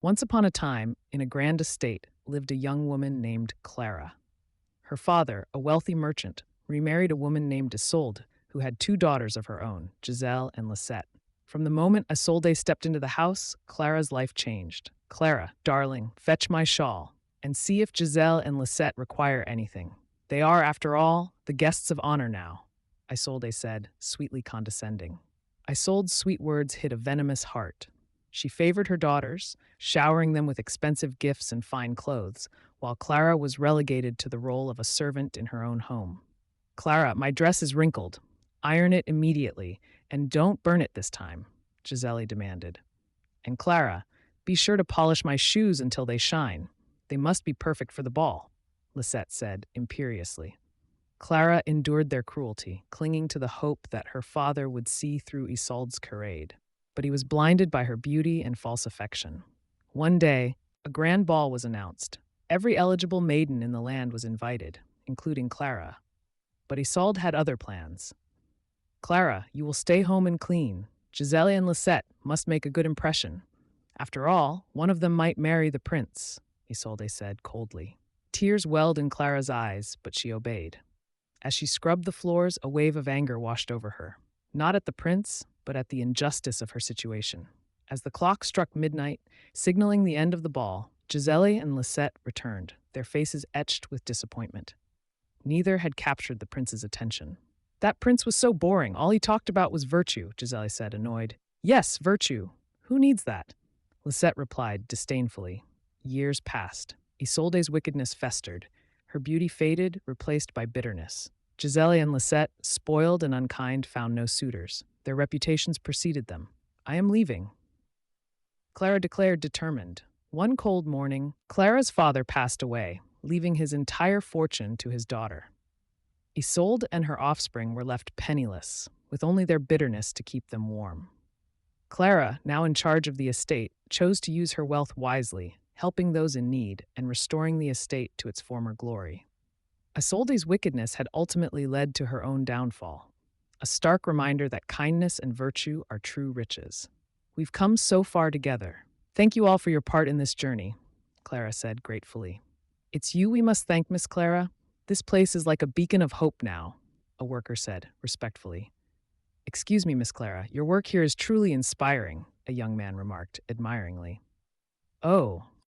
Once upon a time, in a grand estate, lived a young woman named Clara. Her father, a wealthy merchant, remarried a woman named Isolde, who had two daughters of her own, Giselle and Lisette. From the moment Isolde stepped into the house, Clara's life changed. Clara, darling, fetch my shawl, and see if Giselle and Lisette require anything. They are, after all, the guests of honor now, Isolde said, sweetly condescending. Isolde's sweet words hit a venomous heart. She favored her daughters, showering them with expensive gifts and fine clothes, while Clara was relegated to the role of a servant in her own home. Clara, my dress is wrinkled. Iron it immediately, and don't burn it this time, Giselle demanded. And Clara, be sure to polish my shoes until they shine. They must be perfect for the ball, Lisette said imperiously. Clara endured their cruelty, clinging to the hope that her father would see through Isolde's charade. But he was blinded by her beauty and false affection. One day, a grand ball was announced. Every eligible maiden in the land was invited, including Clara. But Isolde had other plans. Clara, you will stay home and clean. Giselle and Lisette must make a good impression. After all, one of them might marry the prince, Isolde said coldly. Tears welled in Clara's eyes, but she obeyed. As she scrubbed the floors, a wave of anger washed over her. Not at the prince, but at the injustice of her situation. As the clock struck midnight, signaling the end of the ball, Giselle and Lisette returned, their faces etched with disappointment. Neither had captured the prince's attention. That prince was so boring. All he talked about was virtue, Giselle said, annoyed. Yes, virtue. Who needs that? Lisette replied disdainfully. Years passed. Isolde's wickedness festered. Her beauty faded, replaced by bitterness. Giselle and Lisette, spoiled and unkind, found no suitors. Their reputations preceded them. I am leaving, Clara declared, determined. One cold morning, Clara's father passed away, leaving his entire fortune to his daughter. Isolde and her offspring were left penniless, with only their bitterness to keep them warm. Clara, now in charge of the estate, chose to use her wealth wisely, helping those in need and restoring the estate to its former glory. Isolde's wickedness had ultimately led to her own downfall, a stark reminder that kindness and virtue are true riches. We've come so far together. Thank you all for your part in this journey, Clara said gratefully. It's you we must thank, Miss Clara. This place is like a beacon of hope now, a worker said, respectfully. Excuse me, Miss Clara, your work here is truly inspiring, a young man remarked, admiringly. Oh,